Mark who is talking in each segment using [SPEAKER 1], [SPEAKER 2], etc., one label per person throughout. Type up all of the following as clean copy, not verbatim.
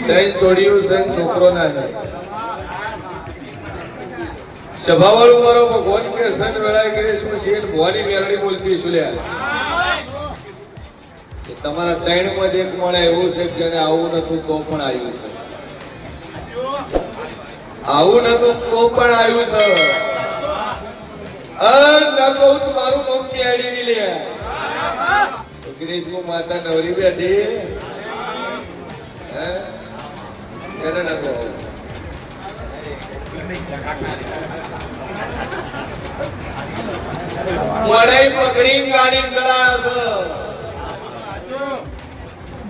[SPEAKER 1] ત્રણ છોડીયું છે છોકરો ના છે સભાવાળું મારો ભગવાન કે સન વેળાએ કરીશ હું શેર ભવાની મેરડી બોલતી છું લ્યા તમારા ત્રણ માં એક મળે એવું છે જેને આવું નતું તો પણ આવ્યું છે આવું નતું તો પણ આવ્યું છે મારું મમ્મી આડી ની લે ગ્રીષ્મ માતા નવરી બેઠી એને નતો પકડી ગાડી ચડાવે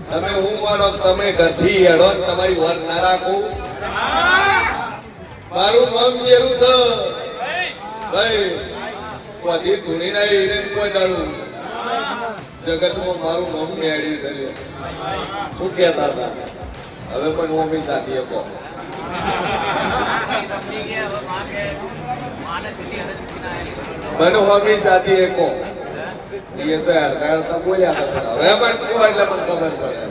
[SPEAKER 1] તમે હું માનો તમે ઘરથી હેડો તમારી વર ના રાખો મારું મન જેવું છે ભાઈ બધી ધૂણી ના હિરેન કોઈ દાડું જગતમાં મારું મમ મેળી છે શું કહેતા હતા હવે પણ મમ્મી સાથે કહો મને મમ્મી સાથે કહો એ તો હડતા હડતા બોલ્યા હતા હવે પણ કહો એટલે મને ખબર પડે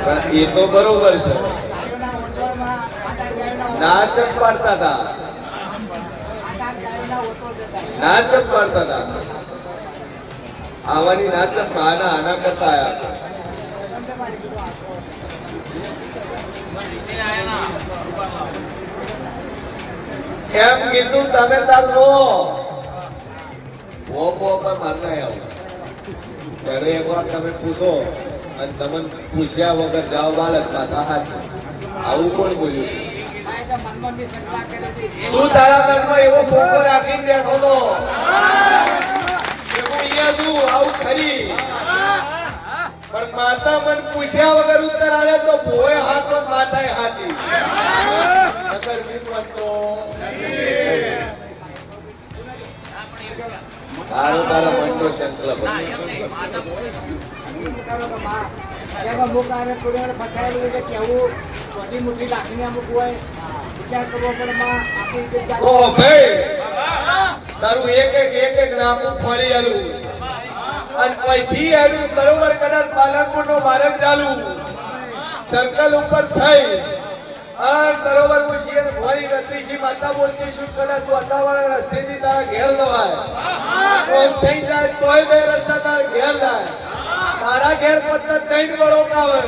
[SPEAKER 1] પણ એ તો બરોબર છે નાચ પાડતા હતા નાચ પાડતા હતા આવાની નાચ આના આના કરતા આયા એમ કીધું તમે તાર લો વો પર મારના આવો ત્યારે એક વાર તમે પૂછો અને તમને પૂછ્યા વગર જવાબ આલે માતા હાચી આવું કોણ બોલ્યું તું તારા મનમાં એવો ફોકો રાખીને બેઠો તો આવું ખરી પણ માતા મન પૂછ્યા વગર ઉત્તર આવે તો ભોય હાથ માતા હાચી તારો તારા મનનો સંકલ્પ તારું એક એક નામું ફળી આલું અને પછી આલું બરોબર કદાચ પાલનપુર નો માર્ગ ચાલુ સર્કલ ઉપર થઈ બરોબર પૂછીએ ભવાની રત્રીસી માતા બોલતી છું કદાચ વાતાવરણ રસ્તેથી તારા ઘેર લવાય થઈ જાય તોય બે રસ્તા તારા ઘેર જાય તારા ઘેર પત્તર ત્રણ વળો કાવે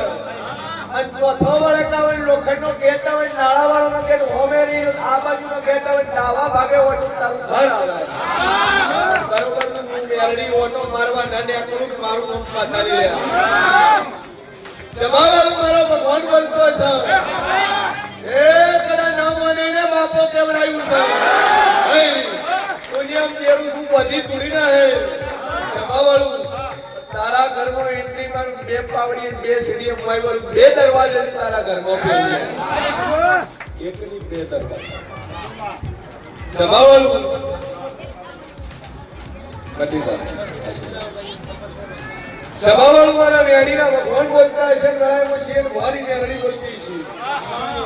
[SPEAKER 1] અને ચોથો વળે કાવે લોખંડ નો ગેટ આવે નાળા વાળો નો ગેટ હોમેરી આ બાજુ નો ગેટ આવે ડાવા ભાગે ઓટો તારું ઘર આવે બરોબર મેરડી ઓટો મારવા ન નીકળું મારું નામ પાતારી લે જમાવાળો મારો ભગવાન બોલતો છે એકડા નામ મને બાપો કેવડાયું છે દુનિયામાં જેવું શું બધી તૂડી ના હે જમાવાળું તારા ઘરમાં એન્ટ્રી માં બે પાવડી બે સીડી મોબાઈલ બે દરવાજે તારા ઘરમાં પેલી એકની બે દરવાજા જમાવાળું કટી દો સભાવાળું મારા વેડીના ભગવાન બોલતા હશે ગળામાં શેર ભવાની મેરડી બોલતી છું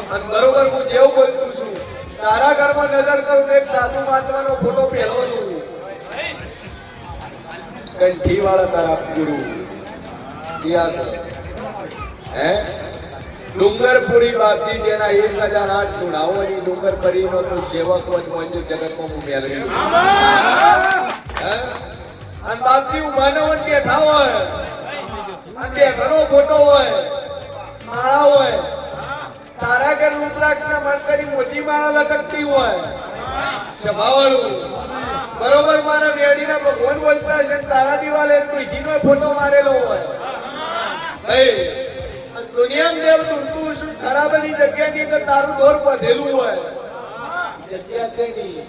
[SPEAKER 1] અને બરોબર હું જેવું બોલતું છું તારા ઘરમાં નજર કરું એક સાધુ મહાત્માનો ફોટો પહેલો છું કંઠી વાળા તારા ગુરુ હે ડુંગરપુરી બાપજી જેના 1008 ચુડાવોની ડુંગરપરી નો તો સેવક હોય મંજુ જગતમાં હું મેળવી અને બાપજી ઉભાનો બેઠા હોય અને ઘણો ફોટો હોય માળા હોય તારા ઘર રુદ્રાક્ષ ના મણકરી મોટી માળા લટકતી હોય સભાવાળું બરોબર મારા વેડીના ભગવાન બોલતા છે તારા દિવાલે તુલસીનો ફોટો મારેલો હોય દુનિયામાં દેવ તું શું ખરાબની જગ્યાની અંદર તારું દોર બધેલું હોય જગ્યા છે નહીં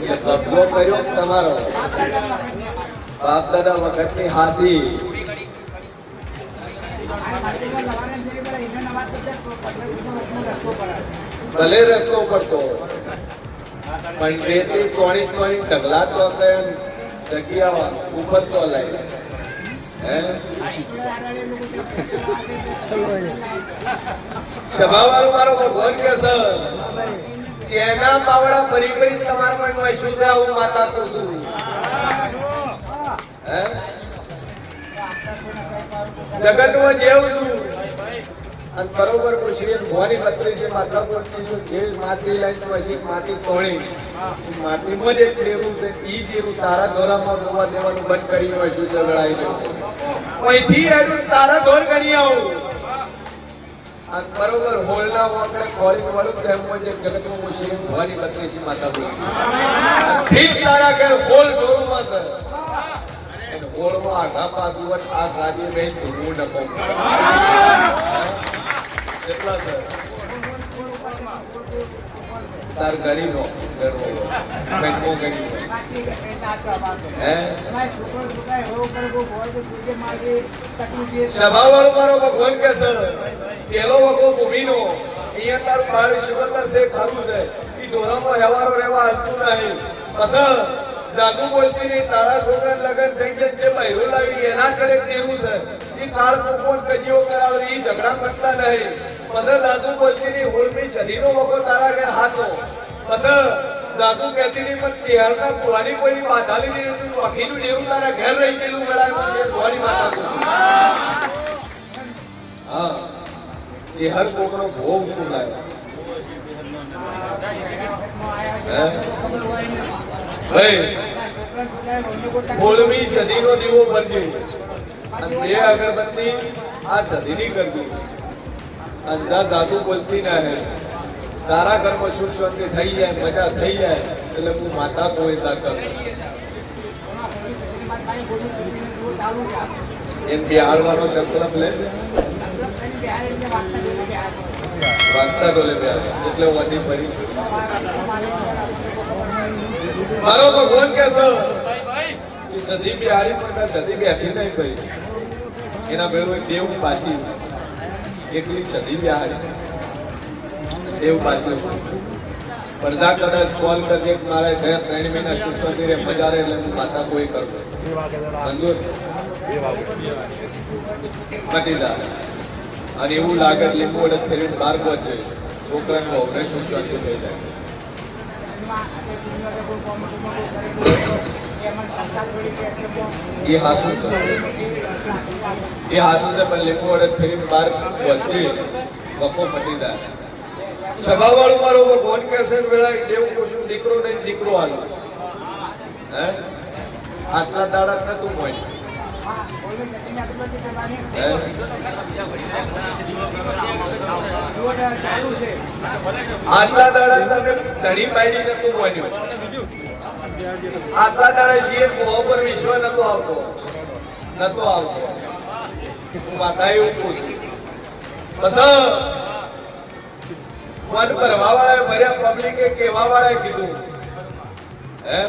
[SPEAKER 1] કબજો કર્યો તમારો બાપ દાદા વખત ની હાસી ભલે રસ્તો પડતો પણ રેતી કોણી ઢગલા તો જગ્યા ઉપર તો લઈ હે સભાવાળો મારો ભગવાન કે છે જેના બાવડા ફરી ફરી તમારા મનમાં શું છે હું માતા તો છું હે જગતમાં જેવું છું અને બરોબર પૂછીએ ભવાની પત્રી છે માતા બોલતી છું જે માટી લાઈન પછી માટી તોડી માટીમાં જ એક દેવું છે ઈ દેવું તારા દોરામાં રોવા દેવાનું બંધ કરી હોય શું ઝઘડાઈ અહીંથી એનું તારા દોર ગણી આવું અને બરોબર હોલના વાંકડે ખોળી વાળું તેમમાં જે જગતમાં પૂછીએ ભવાની પત્રી છે માતા બોલતી ઠીક તારા ઘેર હોલ દોરમાં છે હોળમાં આઘા પાસું આ ગાડી બેન ધૂમું નકો કેટલા છે તાર ગરીબો ગરવો મેંકો ગરીબો હે સભાવાળો મારો ભગવાન કે છે પેલો વખો ભૂમિનો અહીંયા તારું બાળ શિવતર છે ખારું છે એ દોરામાં વ્યવહારો રહેવા હાલતું નહીં પછી જાદુ બોલતી નહીં તારા છોકરા લગન થઈ જાય જે બહેરો લાવી એના કરે દેવું છે એ કાળ કોણ કજીઓ કરાવે એ ઝઘડા કરતા નહીં પછી જાદુ બોલતી નહીં હોળમી શરીરનો વખો તારા ઘેર હાથો પછી જાદુ કહેતી નહીં પણ ચેહરના ભુવાની કોઈની બાધા લીધી તું અખીનું દેવું તારા ઘેર રહી ગયેલું મેળાવ્યું છે ભુવાની માતા હા ચેહર કોકનો ભોગ તું લાવ્યો સોળમી સદીનો દીવો ભરજો અને બે અગરબત્તી આ સદીની કરજો અંજા જાદુ બોલતી ના હે તારા ઘરમાં સુખ શાંતિ થઈ જાય મજા થઈ જાય એટલે હું માતા કોઈ તાકત એમ બિહારવાનો સંકલ્પ લે વાગતા ડોલે એટલે વધી ફરી મારો ભગવાન કે છે સદી બિહારી પણ સદી બેઠી નહીં કરી એના ભેળો દેવ પાછી એટલી સદી બિહારી દેવ પાછી પડદા કદાચ કોલ કરજે મારા ગયા 3 મહિના સુખ શાંતિ રે મજા રે એટલે હું માતા કોઈ કરું મંજૂર મટી જાય અને એવું લાગે લીંબુ વડે ફેરીને બહાર પહોંચે છોકરાને વહુને સુખ શાંતિ થઈ જાય એ હાસુ છે પણ લીંબુ વડે ફેરીને બહાર પહોંચે વખો મટી જાય સભાવાળું મારો ભગવાન કહેશે વેળા દેવું કશું દીકરો નહીં દીકરો આલો હે આટલા દાડા નતું હોય આટલા દાડા તમે ધણી પાડી નતું માન્યું આટલા દાડા શિયર મોહ પર વિશ્વ નતો આવતો હું માતા એવું પૂછું બસ મન ભરવા વાળાએ ભર્યા પબ્લિકે કેવા વાળાએ કીધું હે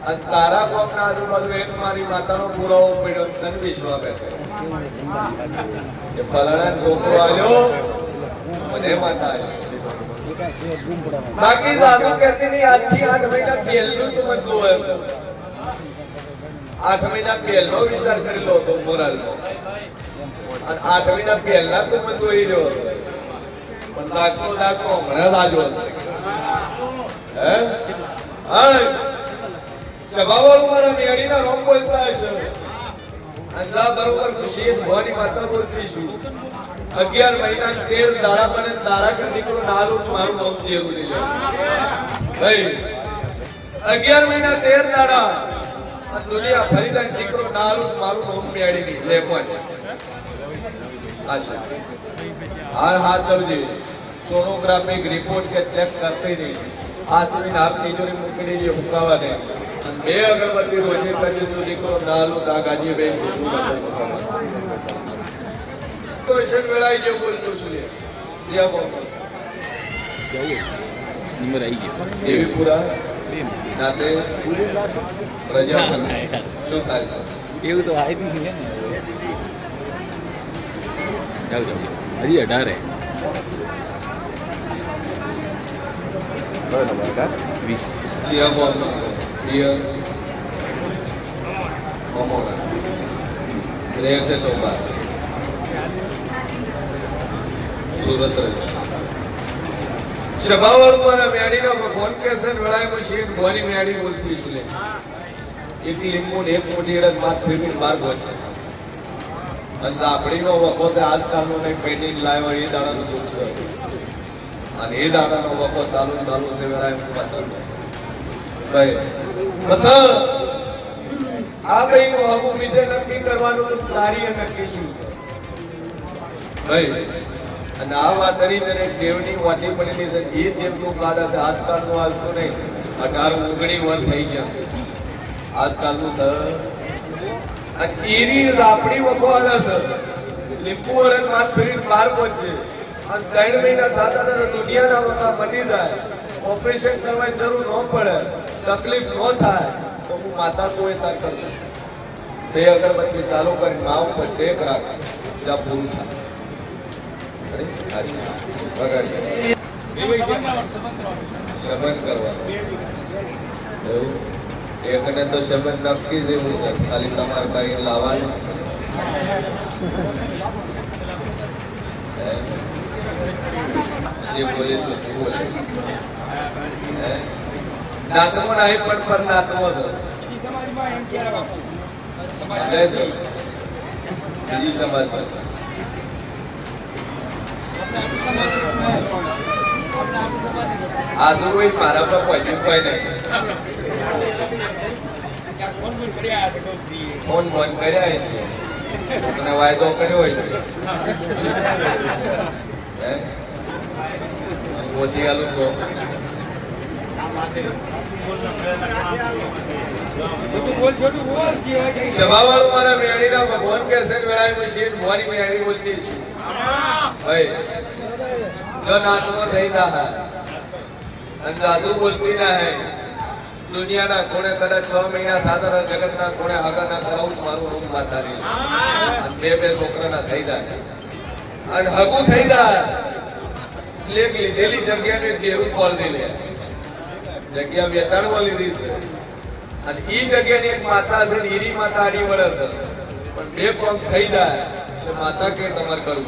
[SPEAKER 1] તારા કોકના આજુબાજુ એક મારી માતાનો પુરાવો પડ્યો તને વિશ્વા બેઠો કે ફલાણા છોકરો આવ્યો મને માતા આવ્યો બાકી સાધુ કહેતી નહીં આજથી 8 મહિના પહેલું તું મને જોવે છે 8 મહિના પહેલો વિચાર કરેલો હતો મોરાલનો અને 8 મહિના પહેલા તું મને જોઈ રહ્યો હતો પણ દાખલો હમણાં લાગ્યો હે સભાવાળું મારા મેળીના રોમ બોલતા હશે અંધા બરોબર ખુશી ભવાની માતા બોલતી છું 11 મહિના 13 દાડા મને તારા ઘર નીકળો નાલું મારું નામ દેવું લઈ લે ભાઈ 11 મહિના 13 દાડા આ દુનિયા ફરીદાન નીકળો નાલું મારું નામ મેળી લે પણ આશા હાર હાથ ચલજે સોનોગ્રાફિક રિપોર્ટ કે ચેક કરते नहीं हाथ में हाथ तिजोरी મૂકી દેજે હુકાવા દે બે અગરબત્તી રોજે કરજે તો દીકરો નાલો દાગાજી બેન તો એશન વેળાઈ જે બોલતો છું જીયા બોલ નંબર આવી ગયો એવી પૂરા નાતે પ્રજા શું થાય એવું તો આવી નહીં ને જાવ જાવ હજી 18 20 Chia Bon, Dia, Momona. રહેશે તો બાર સુરત રહે સભાવાળું મારા મેડીનો ભગવાન કેસે વેળામાં શેઠ ભવાની મેડી બોલતી છે એક લીંબુ ને એક મોટી એડત બાદ ફેરવી બાર હોય અને આપણીનો વખો તે આજકાલનો નહીં પેન્ડિંગ લાવ્યો એ દાડાનું દુઃખ છે અને એ દાડાનો વખો ચાલુ છે વેળામાં ભાઈ બસ આ ભાઈનું હમું બીજે નક્કી કરવાનું તો કાર્ય નક્કી શું છે ભાઈ અને આ વાત કરીને દેવની વાટી પડેલી છે એ દેવનું કાઢા છે આજકાલનું આજનું નહીં 18 19 વર્ષ થઈ ગયા છે આજકાલનું સર ઈરી આપણી વખો આલા સર લીંબુ વડે માન ફેરી 12 પહોંચે અને 3 મહિના થતા દુનિયાના વખા મટી જાય ઓપરેશન કરવાની જરૂર ન પડે તકલીફ ન થાય તો હું માતા કોઈ તાર કરતો બે અગરબત્તી ચાલુ કરી મા ઉપર ટેક રાખ જ્યાં પૂરું થાય શબન કરવાનું એકને તો શબન નક્કી જ એવું છે ખાલી તમારે કઈ લાવવાનું જે બોલે તો શું બોલે નાતમો નહીં પણ પર નાતમો છે બીજી સમાજ પાસે આજુ કોઈ મારા પર પહોંચ્યું કોઈ નહીં ફોન બંધ કર્યા છે અને વાયદો કર્યો હોય છે મોતી આલુ તો સભાવાળું મારા મેળીના ભગવાન કેસે વેળાએ શેઠ ભવાની મેળી બોલતી છું ભાઈ જો નાતમાં થઈ ના હે અને જાદુ બોલતી ના હે દુનિયાના કોણે કદાચ 6 મહિના થતા જગતના કોણે આગળ ના કરાવું મારું રૂમ માતારી અને બે છોકરાના થઈ જાય અને હગું થઈ જાય લેક લીધેલી જગ્યાને ડેરું ખોલ દે લે જગ્યા વેચાણવા લીધી છે અને ઈ જગ્યાની એક માતા છે ઈરી માતા આડી વળે છે પણ બે પગ થઈ જાય તો માતા કે તમારે કરવું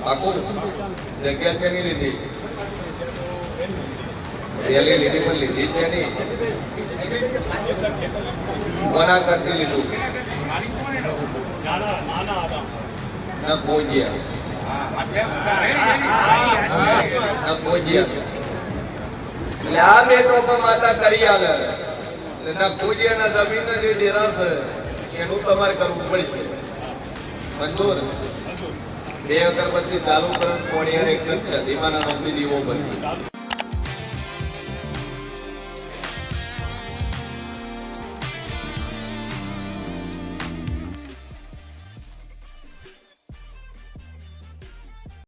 [SPEAKER 1] આખું જગ્યા છે નહીં લીધી રેલી લીધી પણ લીધી છે નહીં કોના કરતી લીધું ના ખોજ્યા એટલે આ બે ટોપા માતા કરી આલે ના ખોજ્યા ના જમીન જે ડેરા છે એનું તમારે કરવું પડશે મંજૂર બે અગરબત્તી ચાલુ કરો કોણિયાર એક જ છે ધીમાના નોંધી દીવો બની